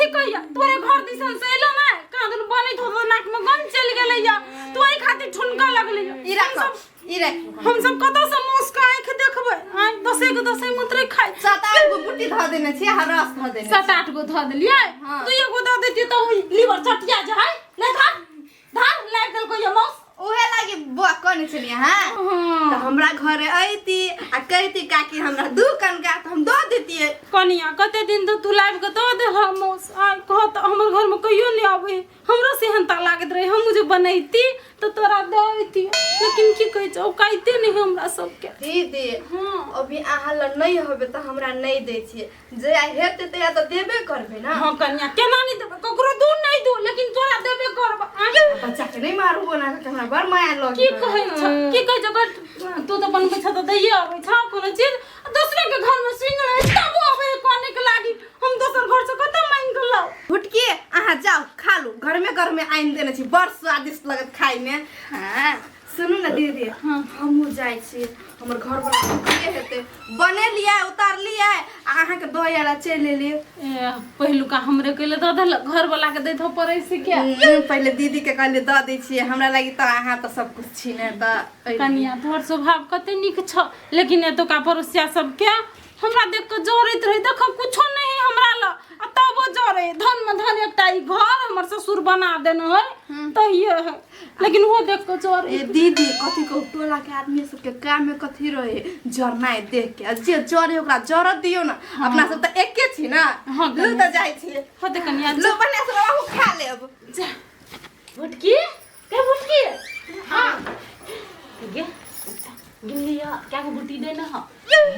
कथी कहिया तोरे घर दिसन से एलो ना कांदन बने थो नाक में गम चल गेलै या तू आई खातिर ठुनका लगलै ई रख हम सब कत से मुस्का आंख देखबै आ दसे मुत्रे खाइ 7-8 गो बुट्टी ध देने छी आ रस ध देने 7-8 गो ध देलियै तू एगो द देती त लीवर चटिया जाय ले धार लाग देल को ये मौस ओहे लागी बुआ कोने छलिए हां तो हमरा घरे आइती आ कहती काकी हमरा दू कनका त हम द देतिए कनिया कते दिन तो तू लाइव के द दे हम मौस आ कहत हमर घर में कहियो नहीं आवे हमरा सेहनता लागत रहे हम मुझे बनैती तो तोरा देती लेकिन की कहै छ कहते नहीं हमरा सब के दीदी हां अभी आहा ल नहीं होबे त हमरा नहीं दै छिए जे हेते त या त देबे करबे ना हां कन्या केना नहीं देबे ककरो दूर नहीं दू लेकिन तोरा देबे करब बच्चा के नहीं मारबो ना त हमरा बड़ माया लगे की कहै छ तू तो बनबै छ त दैए आबै छ कोनो चीज दूसरे के घर में सिंग रहे तब आबै कोने के लागी हम दोसर घर से कत मांग के लाओ फुटकी आहा जाओ खा लो घर में आइन देने छी बड़ स्वादिष्ट लगत खाइ में हां सुनु ना दीदी हमहु जाय छी हमर घर वाला के हेते बने लिया उतार लिया आहा के दोयाला चले ले पहलू का हमरे कहले द दल घर वाला के देथो परै से क्या पहले दीदी के कहले द दै छी हमरा लागि त आहा त सब कुछ छीने त कनिया तोहर स्वभाव कते निक छ लेकिन एतो का परोसिया सब के हमरा देख के जोरैत रही देखो कुछो नहीं हमरा ल आ तब जोरे धन में धन एकटा ई घर हमर ससुर बना देने है त ये है लेकिन वो देख के जोर ए दीदी कथि को टोला के आदमी सब के काम में कथि रहे जरनाय देख के जे जोरे ओकरा जरत दियो ना अपना सब त एके छी ना लू त जाय छी होते कनिया लो बने से बाबू खा लेब जा भुटकी के भुटकी हां गे गिलिया क्या को बुटी देना ह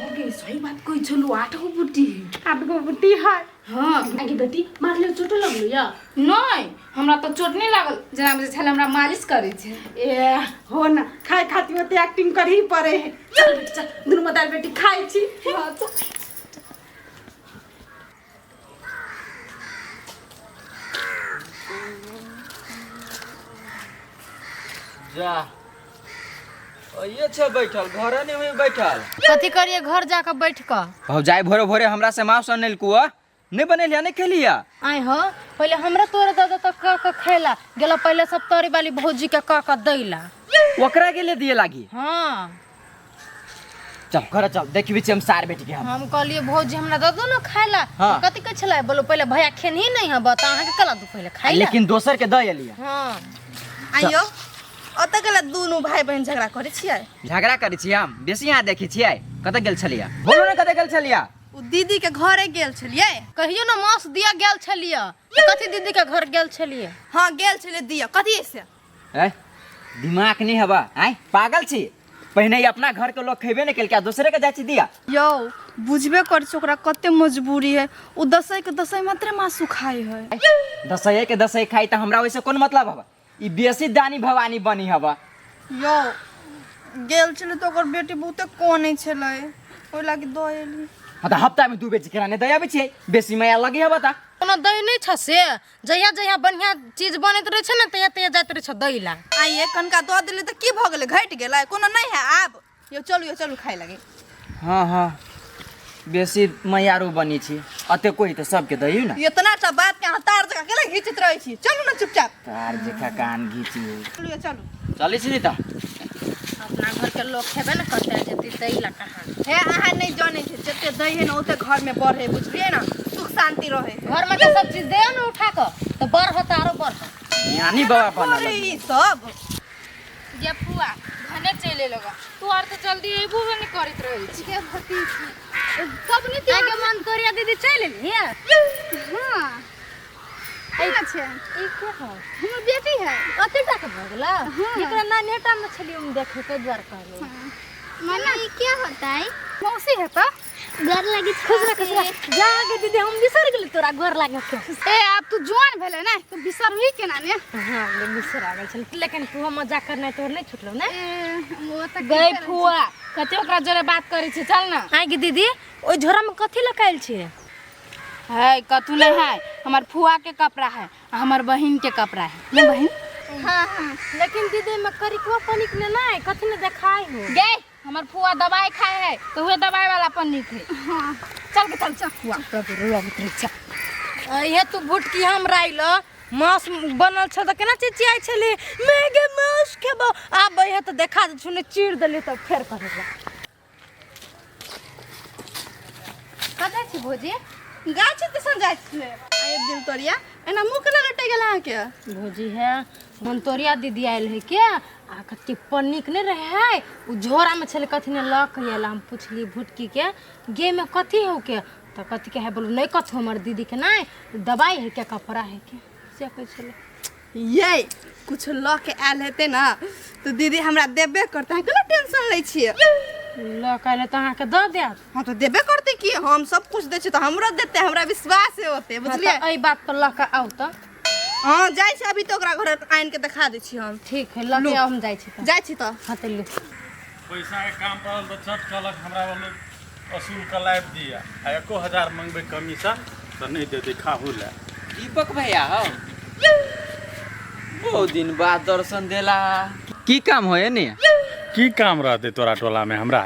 ओगे सही बात कोइ छलु 8 गो बुट्टी 8 गो बुटी है हां आगे बेटी मार ले चोट लगलो या नहीं हमरा तो चोट नहीं लागल जना मुझे छले हमरा मालिश करे छे ए हो ना खाए खाती होते एक्टिंग करही पड़े है चल बेटी चल दुनु मदार बेटी खाई छी हां तो जा ये छ बैठल घरे नहीं हुई बैठल कथी करिए घर जाकर बैठ कर भौजाई भोरे भोरे हमरा से मांस आनल कुआ नहीं बनेलिया नहीं खेलिया आए हो पहले हमरा तोरे दादा तक का खेला गेला पहले सब तोरी वाली भौजी के का दैला ओकरा के लिए दिए लागी हां चल घर चल देखबी छी हम सार बेटी के हम कहलिए भौजी हमरा दे दो ना खाइला हाँ। कथी के छला बोलो पहले भैया खेन ही नहीं है बता अहाँ के कला दू पहले खाइला लेकिन दोसर के द एलिया हां आइयो ओत गेला दुनु भाई बहन झगड़ा करे छियै झगड़ा करै छी हम बेसी यहाँ देखै छियै कत गेल छलिया बोलो ना कत गेल छलिया उ दीदी के घरे गेल छलिए कहियो ना मांस दिया गेल छलिए कथी दीदी के घर गेल छलिए हां गेल छले दिया कथि से ए दिमाग नहीं हवा आय पागल छी पहले ही अपना घर के लोग खेबे नहीं केल क्या दूसरे के जाची दिया यो बुझबे कर छ ओकरा कते मजबूरी है उ दसई के दसई मात्र मासु खाई है दसई के दसई खाई त हमरा वैसे कोन मतलब हवा ई बेसी दानी भवानी बनी हवा यो गेल छले तो ओकर बेटी बहुते कोने छले ओइ लागि दोएली हां त हफ्ता में 2 बेर चिकरा ने दयाबे छी बेसी माया लगी हवा त कोनो दही नहीं छ से जया जया बढ़िया चीज बनत रहे छ ना तया तया जात रहे छ दैला आइए कनका दो देले त की भ गेले घट गेलै कोनो नहीं है आब यो चलू खाइ लागे हां हां बेसी मायारू बनी छी अते कोई त सबके दयु ना इतना सा बात के तार जका केला घिचत रहै छी चलू ना चुपचाप तार जेका कान घिची चलू चली छी त अपना घर के लोग खेबे ना करते जति दैला कहां हे आहा नहीं जाने छे जते दई है ना ओते घर में बढ़े बुझलिए ना सुख शांति रहे घर में तो सब चीज दे ना उठा कर तो बर होता आरो बर यानी बाबा बना अरे ई सब ये फुआ घने चले लगा तू आर तो जल्दी एबो नहीं करत रही छी के भती सब नहीं आगे मन करिया दीदी चले ले हां आई छै ई के है हमर बेटी है अते तक भ गेला एकरा ना नेटा में छलिए हम देखे के द्वार कहले मना ये क्या होता है मौसी है तो घर लगी खुसरा जा के दीदी हम बिसर गेली तोरा घर लागे के ए अब तू जवान भेले ना तो बिसर हुई केना ने हां ले बिसर आ गेल छल लेकिन तू मजाक करना तोर नहीं छुटलो ना वो त गई फुआ कते ओकरा जरे बात करै छी चल ना आइ गे दीदी ओइ झोरा में कथि लकाइल छी है कथु नहीं है हमार फुआ के कपड़ा है हमार बहन के कपड़ा है ना बहन हां लेकिन दीदी में करिकवा पनिक ने नहीं कथि ने देखाई हो गे हमार फुआ दवाई खाए है तो हुए दवाई वाला पन्नी थे हां चल के चल फुआ तो रुआ उतरे छ ये तू भुटकी हमरा आइल मांस बनल छ त केना चिचियाइ छली मैगे मांस खेबो आब ये त देखा दे छुने चीर देली त फेर करेला कतै छी भोजी गाछ दिसन जाइ छियै एक दिन तोरिया एना मुंह केना लटै गेल अहाँ के भोजी है मंतोरिया दीदी आइल है क्या आ कति पन्नीक नहीं रहे है उ झोरा में छले कथि ने लक येला हम पूछली भुटकी के गे में कथि हो के त कथि के है बोल नहीं कथो हमर दीदी के नहीं दवाई है क्या कपड़ा है के से कह छले ये कुछ ल के आयल हेते ना तो दीदी हमरा देबे करते हैं केना टेंशन लै छियै ल कहले त अहाँ के द देत हां तो देबे करते कि हम सब कुछ दै छी तो हमरो देते हमरा विश्वास है होते बुझलिए एई बात पर ल के आउ त हां जाय छी अभी तो ओकरा घर आइन के दिखा दै छी हम ठीक है ल के हम जाय छी त जाय छी त हां त ले पैसा के काम पड़ल तो चट कलक हमरा वाले असूल का लाइफ दिया आ 1000 मंगबे कमीशन तो नहीं दे खाहू ले दीपक भैया हो बहुत दिन बाद दर्शन देला की काम हो ने की काम रहते तोरा टोला में हमरा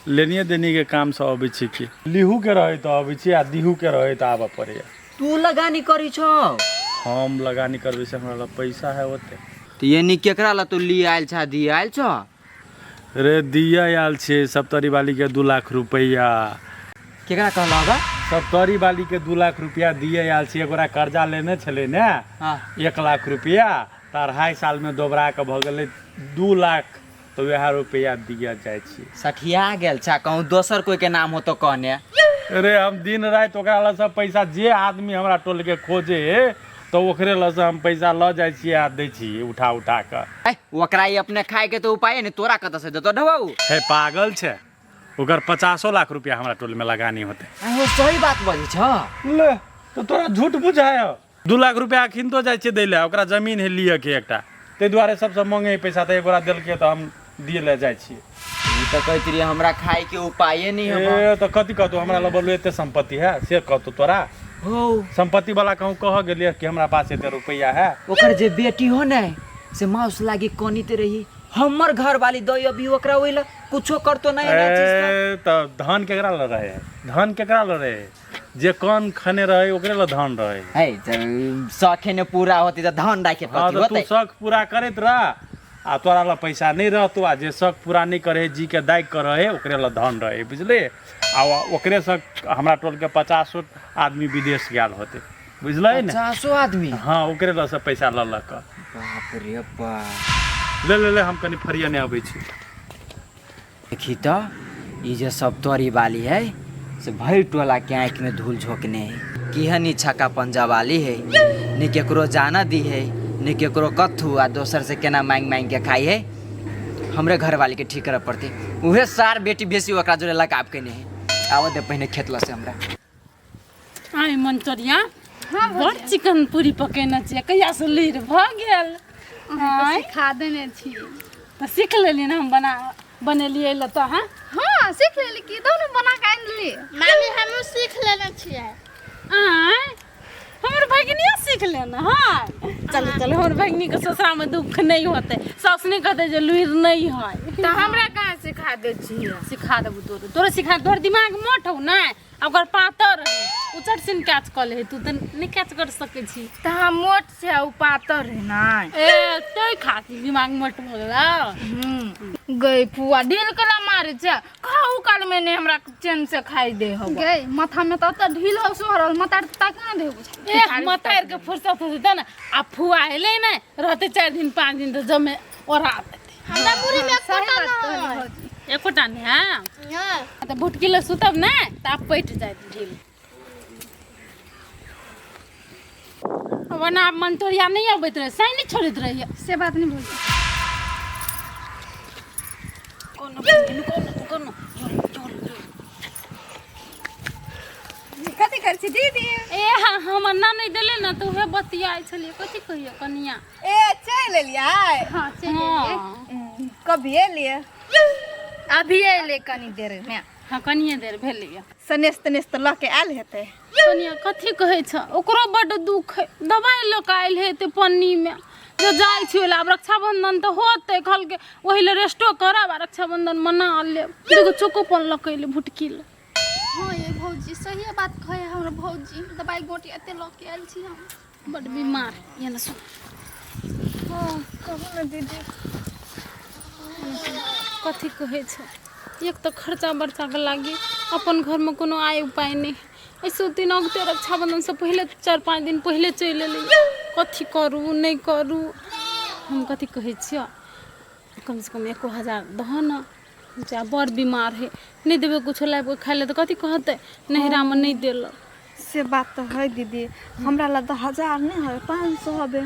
लेनिए देनी के काम सब अबै छी की लिहू के रहे तो अबै छी आ दिहू के रहे तो आबे पड़े तू लगानी करी छो हम लगानी करबे से हमरा पैसा है ओते तो ये नी केकरा ला तू ली आइल छा दी आइल छो रे दिया आयल छे सप्तरी वाली के 2 लाख रुपया केकरा कहला होगा सप्तरी वाली के 2 लाख रुपया दिए आयल छे एगोरा कर्जा लेने छले ने हां 1 लाख रुपया त 2.5 साल में दोबरा के भ गेले 2 लाख तो वह रुपया दिया जाय छी सठिया गेल छा कहूं दोसर कोई के नाम हो तो कहने अरे हम दिन रात ओकरा ला सब पैसा जे आदमी हमरा टोल के खोजे तो ओकरे ला से हम पैसा ल जाय छी आ दै छी उठा उठा के ए ओकरा ही अपने खाए के तो उपाय ने तोरा कत से देतो ढवाऊ हे पागल छे ओकर 50 लाख रुपया हमरा टोल में लगानी होते वो सही बात बोली छ ले तो तोरा झूठ बुझाय 2 लाख रुपया खिनतो जाय छे दैले ओकरा जमीन है लिए के एकटा ते द्वारे सबसे मांगे पैसा त एगोरा देल के तो हम दिए ले जाय छी ई तो कहत रही हमरा खाए के उपाय नहीं हो ए तो कथि कहतो हमरा ल बोलू एते संपत्ति है से कहतो तोरा हो संपत्ति वाला कहूं कह गेलिए कि हमरा पास एते रुपया है ओकर जे बेटी हो ने से माउस लागी कोनीते रही हमर घर वाली दई अभी ओकरा ओइला कुछो करतो नहीं ना चीज तो धान केकरा ल रहे धान केकरा ल रहे जे कौन खने रहे ओकरे ल धान रहे है शौखे ने पूरा होती तो धान राखे हां पति तो तू होते शौक पूरा करत रह आ तोरा ला पैसा नहीं रहतो आ जे शौक पूरा नहीं करे जी के दाग कर रहे ओकरे ला धान रहे बुझले आ ओकरे से हमरा टोल के 50 आदमी विदेश गेल होते बुझले ने 50 आदमी हां ओकरे ला से पैसा ल ल के बाप रे बाप ले ले ले हम कनी फरिया ने आबै छी देखी तो ये जो सब तोरी वाली है से भई टोला के आँख में धूल झोंकने है की हनी छक्का पंजा वाली है ने केकरो जाना दी है ने केकरो कथू आ दोसर से केना मांग मांग के खाई है हमरे घर वाली के ठीक करे पड़ते उहे सार बेटी बेसी ओकरा जोरे लगाव केने है आव दे पहले खेतला से हमरा आई मंतोरिया बड़ चिकन पूरी पकेना छै कहिया से लीर भ गेल आई सिखा देने छी त सीख लेली ना हम बनेलिए ल त हां हाँ सीख लेली की दोनों बना के आन ली मामी हम सीख लेने छियै आई हमर भगिनिया सीख लेना हां चल चल हमर भगिनी के ससुरा में दुख नहीं होते सास ने कहते जे लुइर नहीं है त हमरा कहां सिखा दे छी सिखा देबू तोरे सिखा तोर दिमाग मोट हो ना अगर पातर है उ चट सिन कैच कर ले तू त नहीं कैच कर सके छी त हम मोट से उ पातर है ना ए तोय खाती दिमाग मोट भ गेल गई फुआ ढील कला मारे छ खाऊ काल में ने हमरा चैन से खाई दे हो गे माथा में त ढील हो सोहरल माथा तक ना दे बुझा ए मतार के फुर्सत होते त ना आ फुआ हेले ना रहते 4 दिन 5 दिन तो जमे ओरा हमरा मुरी में कोटा न एकोटा ने हां त भुटकी ल सुतब ना त आप पैठ जाय ढील अब ना मंतोरिया नहीं आबैत रहे साइनी छोड़त रही से बात नहीं बोल कोनो कथि कर छी दीदी ए हां हमर ना नहीं देले ना तो हे बतियाई छलिए कथि कहियो कनिया ए चल लेलिए हां चलिए कभी एलिए अभी आइले कनी देर में हां कनिए देर भेलिए सनेस तनेस त ल के आयल हेते कनिया कथि कहै छ ओकरो बड दुख है दवाई ल के आइल हेते पन्नी में जो जाय छी अब रक्षाबंधन तो होते कल के वही ले रेस्टो करब रक्षाबंधन मना ले देखो चोको पन लकैले भुटकी ले हाँ ये भौजी सही बात कहे हमरा भौजी दवाई गोटी एते ल के आयल छी हम बड़ बीमार ये ना सुन हाँ कहू ना दीदी कथी कहै छै एक तो खर्चा बर्चा के लागी अपन घर में कोनो आय उपाय नहीं ऐसे दिन अगते रक्षाबंधन से पहले 4-5 दिन पहले चल एलियै कथी करू नहीं करू हम कथी कहै छियै कम से कम 1000 दह न जा बड़ बीमार है नहीं देवे कुछ लाइब के खाइ ले तो कथी कहते नहिरा में नहीं देलक से बात तो है दीदी हमरा ला 1000 नहीं है 500 हबे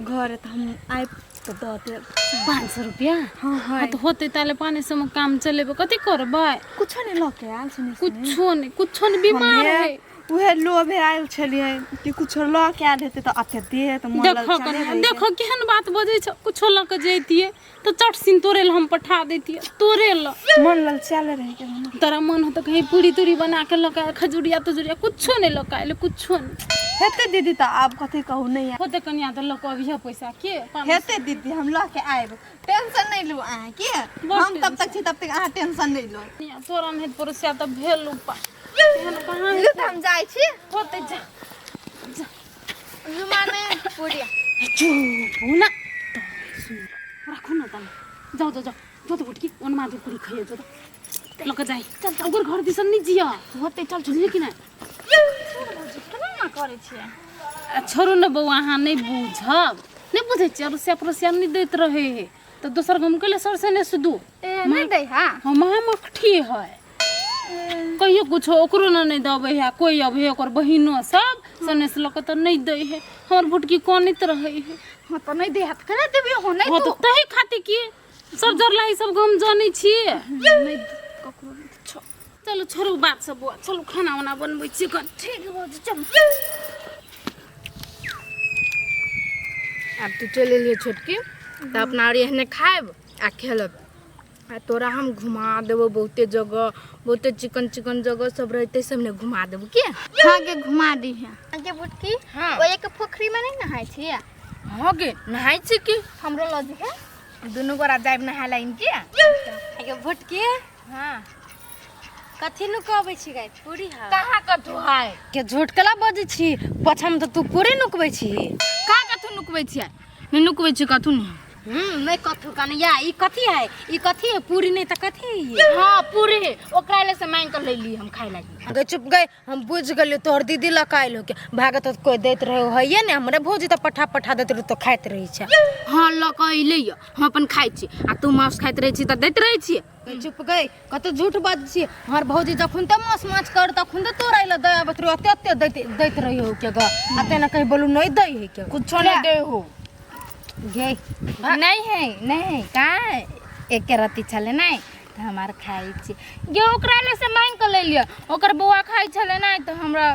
घर तो हम आए तो दे देब 500 रुपया हाँ है तो होते ताले 500 में काम चलेबे कथी करबै कुछ नहीं लके आयल छनी कुछो नहीं बीमार है उहे लोभे आयल छलिए कि कुछ लके आयल हेते तो अते दे तो मन देखो कन्या देखो केहन बात बजै छ कुछो ल के जैतिए तो चट सिन तोरे ल हम पठा देतिए तोरे ल मन लल चले रहे के तोरा मन हो तो कहीं पूरी तूरी बना के लका खजुरिया तुजुरिया कुछो नहीं लकाइले कुछो नहीं हेते दीदी तो आप कथी कहू नहीं होते कन्या तो लको अभी पैसा के हेते दीदी हम लके आएब टेंशन नहीं लो आ के हम तब तक छी तब तक आ टेंशन नहीं लो तोरा में परोसिया तो भेल उपाय हम जाई छी होते जा जुमाने पूरिया चुप हो ना राखो ना तम जाओ जाओ जाओ जो तो गुटकी ओन मादे पूरी खाइए जो तो लक जाई चल चल ओकर घर दिसन नहीं जिया होते चल चल लेकिन केना ना करे छी छोड़ू न बउआ अहाँ नहीं बुझब नहीं बुझे छी रुसिया परोसिया नहीं देत रहे है तो दोसर गम के ले सर से ने सुदू ए नहीं दे हां हम मखठी है कहियो कुछो ओकरो न नहीं दबे है कोई अब है ओकर बहिनो सब सने से लक तो नहीं दे है हमर भुटकी कोनित रहे है हां तो नहीं दे हाथ करे देबे हो नहीं हो तो तही खाती की सब जरला ही सब गम जानी छी नहीं ककरो छो चलो छोड़ू बात सब बुआ चलो खाना वाना बनबै छी कन ठीक है भौजी चल अब तू चले लिए छोटकी तो अपना और एहने खाएब आ खेलब आ तोरा हम घुमा देबो बहुते जगह बहुते चिकन चिकन जगह सब रहते सब ने घुमा देबो के हाँ के घुमा दी है आगे बुटकी हाँ। वो एक पोखरी में नहीं नहाई थी हो गे नहाई छी की हमरो लजी है दुनु गोरा जाइब नहाय लाइन के आगे भुटकी हां कथी नु कहबै छी गाय पूरी हा कहाँ कथु हाय के झूठ कला बजै छी पछम त तू पूरी नुकबै छी कहाँ कथु नुकबै छी नहीं नुकबै छी कथु नहीं नहीं कथु कनिया ई कथी है ई कथी है पूरी नहीं त कथी है हाँ पूरे ओकरा ले से मांग कर ले ली हम खाए लागी गे चुप गए हम बुझ गए तोहर दीदी लकाइल हो के भागत तो कोई देत रहे है ने हमरे भौजी त पठा पठा देत रहे तो खाइत रही छ हाँ लकैले हम अपन खाइ छी आ तू मांस खाइत रही छी त दैत रही छी चुप गए कत झूठ बात छी हमर भौजी जखन त माछ माछ कर तखन त तोरा इला दया बतरो अते दैत रही हो के ग अते न कहीं बोलू नहीं दै है के कुछ नहीं दे हो गे नहीं है कहाँ एक के रति छले नहीं तो हमार खाई छी गे ओकरा ले से मांग कर ले लिया ओकर बउआ खाई छले नहीं तो हमरा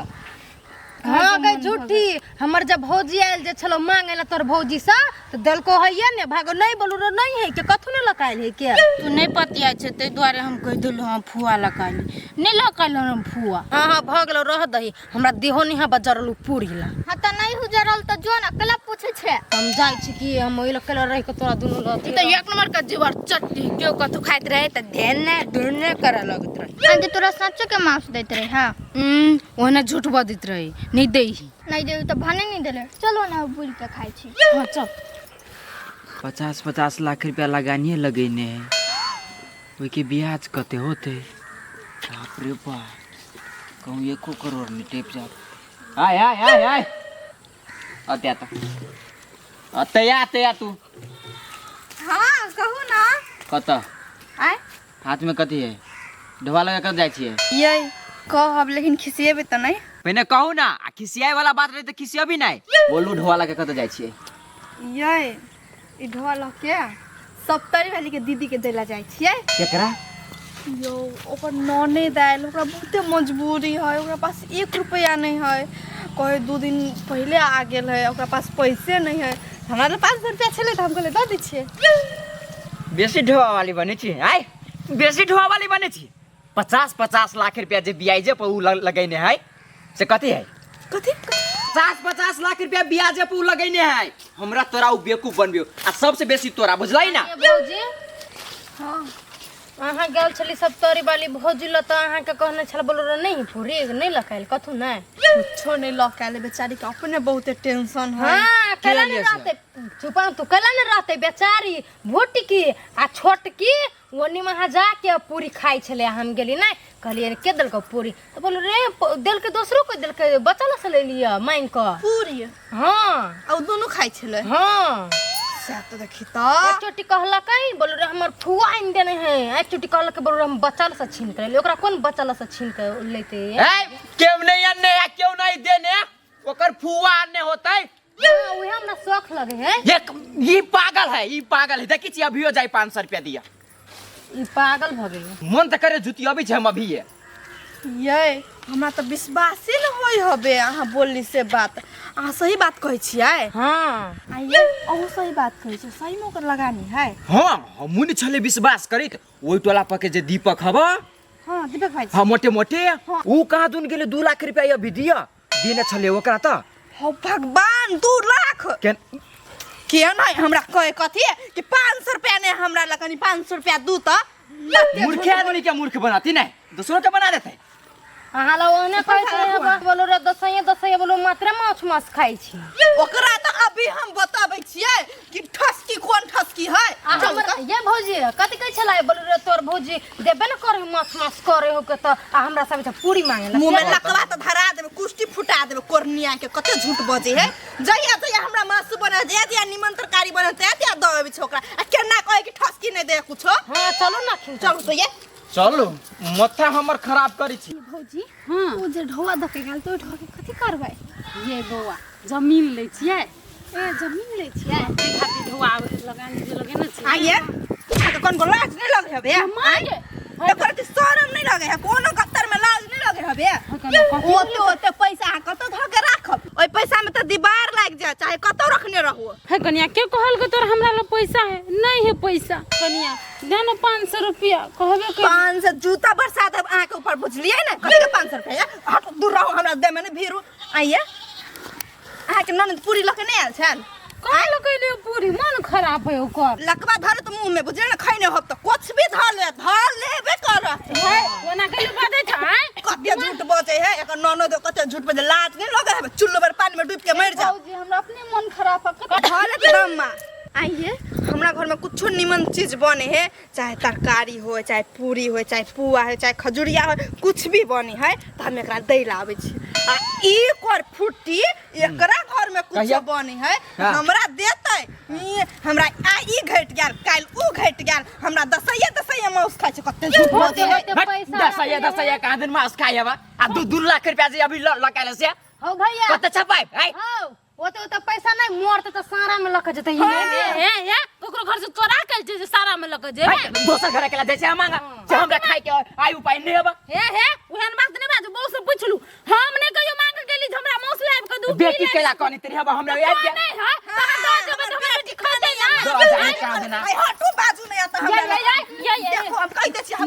हाँ गई झूठी हमर जब भौजी आयल जे छलो मांगे ला तोर भौजी सा तो दलको है ने भागो नहीं बोलू रो नहीं है के कथु ने लकाइल है के तू नहीं पतिया छे ते द्वारे हम कह दिल हम फुआ लकाइल नहीं लकाइल हम फुआ हां भागलो रह दही हमरा देहो नहीं है बजरलू पूरी ला हाँ तो नहीं हुजरल तो जो ना कला पूछे छे हम जाई छी कि हम ओइला कल रह के तोरा दुनु लती तो एक नंबर का जीवर चट्टी क्यों कथु खाइत रहे त ध्यान ने करे लगत रहे आज तोरा सच के मांस देते रहे हाँ ओने झूठ बदित रही नहीं दे नहीं दे तो भने नहीं देले चलो ना बुल के खाई छी हाँ चल 50-50 लाख रुपया लगानिए लगेने है वही के ब्याज कते होते बाप रे बाप कहूँ 1 करोड़ में टेप जा आय आय आय आय अत्या तू हाँ कहू ना कत आय हाथ में कथी है ढोआ लगा कर जाय छिए ये कहब लेकिन खिसिएबे तो नहीं पहले कहू ना आ खिसियाए वाला बात रहे तो खिसिया भी नहीं बोलू ढोआ लगा कर जाय छिए ये ई ढोल के सप्तरी वाली के दीदी के देला जाय छिए केकरा यो ओकर नने दाइल ओकरा बहुते मजबूरी है ओकरा पास 1 रुपया नहीं है कहे 2 दिन पहले आ गेल है ओकरा पास पैसे नहीं है हमरा तो 500 रुपया छले त हम कहले द दै छिए बेसी ढोआ वाली बने छी आय बेसी ढोआ वाली बने छी 50-50 लाख रुपया जे ब्याजे पर उ लगैने है से कथी है कथी 50-50 लाख रुपया ब्याजे पर उ लगैने है हमरा तोरा उ बेवकूफ बनबियो आ सबसे बेसी तोरा बुझलाई ना भौजी हां अहाँ गेल छली सब तोरी वाली भौजी ल त अहाँ के कहने छल बोलो रे नहीं पूरी नहीं लकाइल कथु नहीं कुछो नहीं लौकाले बेचारी के अपने बहुते टेंशन है। हाँ कला नहीं रहते चुपा तू कला नहीं रहते बेचारी भोटी की आ छोट की ओनी वहां जाके पूरी खाई छले हम गेली नहीं कहलिए के दल को पूरी तो बोलो रे दिल के दूसरों को दिल के बचल से ले लिया माइन को पूरी हां और दोनों खाई छले। हां से तो देखी त एक चोटी कहला कहीं बोलो रे हमर फुआ इन देने हैं एक चोटी कहला के बोलो रे हम बचल से छीन के ले ओकरा कौन बचल से छीन के लेते क्यों नहीं अन्ने क्यों नहीं देने ओकर फुआ अन्ने होतै ओहे हमरा शौक लगे है ये पागल है देखी छी अभियो जाई 500 रुपया दिया ई पागल भ गई मन त करे जुती अभी छै हम अभी है ये हमरा त विश्वास ही न होई हबे अहाँ बोलली से बात अहाँ सही बात कहै छियै। हां आइए अहू सही बात कहै छै सही में ओकर लगानी है। हां हमनी छले विश्वास करित ओइ टोला पके जे दीपक हबो हां दीपक भाई हां मोटे मोटे ऊ कहाँ दुन गेले 2 लाख रुपया अभी दिया देने छले ओकरा त हो भगवान 2 लाख के नहीं हमरा कहे कथी कि 500 रुपया ने हमरा लगनी 500 रुपया दू त मूर्ख आदमी के मूर्ख बनाती नहीं दूसरों के बना देते अहाँ ला ओने कहै छै बोलो रे दसैया बोलो मात्र माछ खाइ छी ओकरा त अभी हम बताबै छियै कि ठसकी कोन ठसकी है। हमर ये भौजी कथि कहै छला बोलो रे तोर भौजी देबे न करे माछ करे हो के त हमरा सब त पूरी मांगे ला मुंह में लकवा त धरा देबे कुष्टी फुटा देबे कोरनिया के कते झूठ बजे है। जइया हमरा मासु बना दिया निमन तरकारी बना दिया दबे छोकरा आ केना कहे कि ठसकी नहीं दे कुछो। हां चलो ना चलो तो ये चलो मथा हमर खराब करी छी भौजी हाँ वो जे ढौआ धके गेल तो ढौआ के कथी करबै ये बौआ जमीन ले छियै ए जमीन ले छियै खातिर ढौआ लगानी जे लगे ना छियै आइए तो कौन को लाज नहीं लगे हबे आइए एकर के शरम नहीं लगे है कोनो कत्तर में लाज नहीं लगे हबे ओते पैसा आ कतो धके राखब ओइ पैसा में त दीवार लाग जाय चाहे कतो रखने रहू है कनिया के कहल के तोर हमरा ल पैसा है नहीं है पैसा कनिया देना 500 रुपया कहबे के 500 जूता बरसा देब आके ऊपर बुझलिए ना कथि के 500 रुपया हट दूर रहो हमरा दे में भीरू आइए आके ननद पूरी लके नहीं आल छन कहल कइले पूरी मन खराब है ओकर लकवा धर त मुंह में बुझले ना खैने होब त कुछ भी धर लेबे कर है ओना कइले बादे छै कते झूठ बजे है एकर ननद कते झूठ बजे लाज नहीं लगे है चुल्लू पर पानी में डूब के मर जा भौजी हमरा अपने मन खराब है धरे त दम्मा आइए हमरा घर में कुछ निमन चीज बने है चाहे तरकारी हो चाहे पूरी हो चाहे पुआ हो चाहे खजुरिया हो कुछ भी बने है त हम एकरा दै लावे छी आ एक और फुट्टी एकरा घर में कुछ बने है हमरा देतै हमरा आ ई घट गेल काल ऊ घट गेल हमरा दसैया माउस खाइ छ कते झूठ बजे है दसैया कहाँ दिन मास खाइ हबा आ 2 लाख रुपया जे अभी लकाले से हो भैया कते छपाई है हो ओते पैसा नहीं मोरते त सारा में लक जते है ओकरो घर से चोरा के जे सारा में लग जे दोसर घर के देसे मांगा जे हमरा खाइ के आय उपाय नहीं हबा है ओहन बात नहीं बाजू बहु से पूछलू हम ने कहियो मांग गेली हमरा मौस लाइब के दू बेटी केला कोनी तेरी हबा हमरा याद गया नहीं है तोरा दो जब हमरा बेटी खा दे ना दो जाई कहां देना आई हटू बाजू नहीं आता हमरा ये देखो हम कह दे छी हम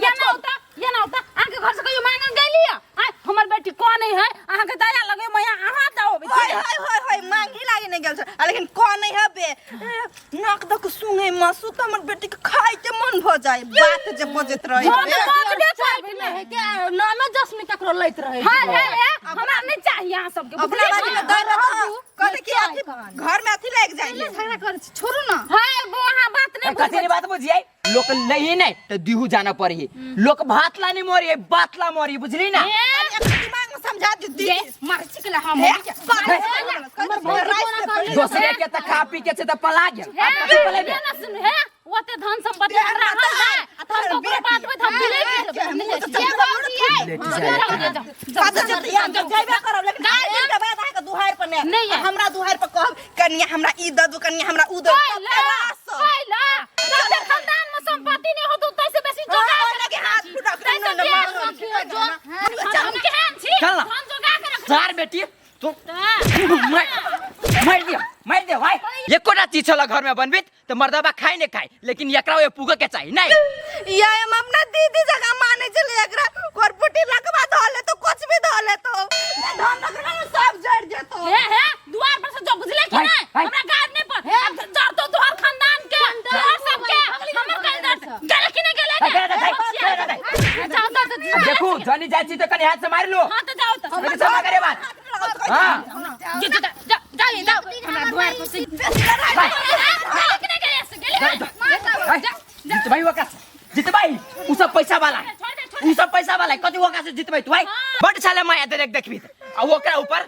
ये ना होता आके घर से कहियो मांग गेली है हमर बेटी कोन है आहा के दया लगे मैया आहा दाओ होय मांगी लागे नहीं गेल छ लेकिन कोन नहीं हबे नाक दक सुंगे मासु त हमर बेटी के खाइ के मन भ जाय बात जे बजत रहे है के नाना जस्मी ककरो लैत रहे है हमरा नहीं चाहिए यहां सब के अपना बाजी में दर रहो कहे कि अथी घर में अथी लाग जाइए झगड़ा कर छोड़ू ना है वो वहां बात नहीं कथी बात बुझिए लोक नहीं नहीं तो दिहु जाना पड़ी लोक भात लानी मोरी बात ला मोरी बुझली ना दिमाग में समझा दी मार चिकला हम दूसरे के त खा पी के से त पला गया आप कथी पले ये ना सुन है ओते धन संपत्ति हमरा है हम तो बात में हम बिले दुहार पर नहीं हमरा दुहार पर कहब कन्या हमरा ई ददु कन्या हमरा उ ददु पहिला तोरे खानदान में संपत्ति नहीं हो तो तैसे बेसी जोगा लगे हाथ फुटा हम केहन छी चल हम जोगा के रख चार बेटी तू मार दे भाई एकोटा चीज छला घर में बनबित तो मर्दबा खाई नहीं खाई लेकिन एकरा ये पुगे के चाहिए नहीं ये हम अपना दीदी जगह माने चले एकरा कोरपुटी लगवा धोले तो कुछ भी धोले तो धन लगना सब जड़ जेतो है द्वार पर से जो बुझले कि नहीं हमरा गाद नहीं पर जड़ तो तोहर खानदान के तोहर सब के हमर कल दर्द गले कि नहीं गले अब देखू जनी जाय छी त कनी हाथ से मार लो हां तो जाओ तो लेकिन समा करे बात हां जाओ हमरा द्वार पर से जीत भाई वका जीत भाई उ सब पैसा वाला कति वका से जीत भाई तू भाई बड साले माया देख देखबी त आ ओकरा ऊपर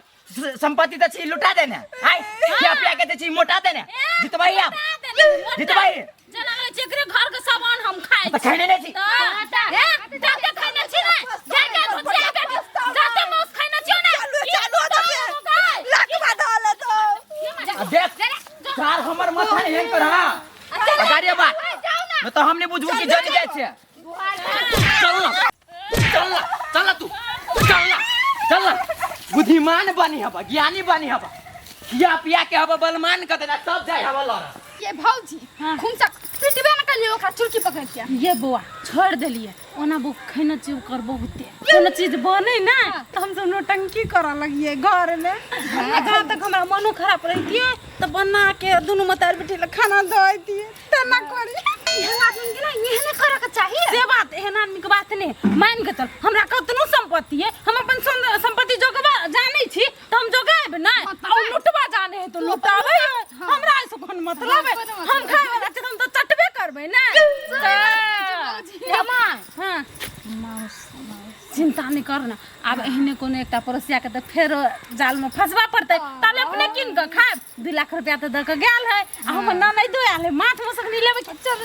संपत्ति त छी लुटा देने हाय क्या पिया के छी मोटा देने जीत भाई आप जीत भाई जना चेकरे घर के सामान हम खाए त खाने नहीं छी जाते खाने छी ना जाते खुद जाते मौस खाने छी ना लकवा डाले तो देख चार हमर माथा नहीं कर हां गाड़ी बात न तो हमने बुझू कि जज जाय छे चल तू चल बुद्धिमान बनी हबा ज्ञानी बनी हबा किया पिया के हबा बलमान क देना सब जाय हबा लड़ ये भौजी खुमसा पिटबे न कलियो ओकरा चुरकी पकड़ के ये बुआ छोड़ देलिए ओना बुक खैना चीज कर बहुते कोनो चीज बने ना तो हम सब नोटंकी करा लगिए घर में जहाँ तक हमरा मनो खराब रहती तो बना के दोनों मतार बेटी ले खाना दे दिए तना करी एहन आदमी के ना एहन करे के चाहिए से बात एहन आदमी के बात नहीं मान के चल हमरा कतनो संपत्ति है हम अपन संपत्ति जोगबा जानै छी तो हम जोगाएब ना और लुटवा जाने है तो लुटावे हमरा ऐसे कोन मतलब है हम खाए वाला छी हम तो चटबे करबे ना हां चिंता नहीं करना अब एहने कोनो एकटा पड़ोसिया के तो फेर जाल में फंसवा पड़ते ताले अपने किन के खाए 2 लाख रुपया तो द के गेल है आ हम ना नहीं दो आले माथ में सकनी लेबे चल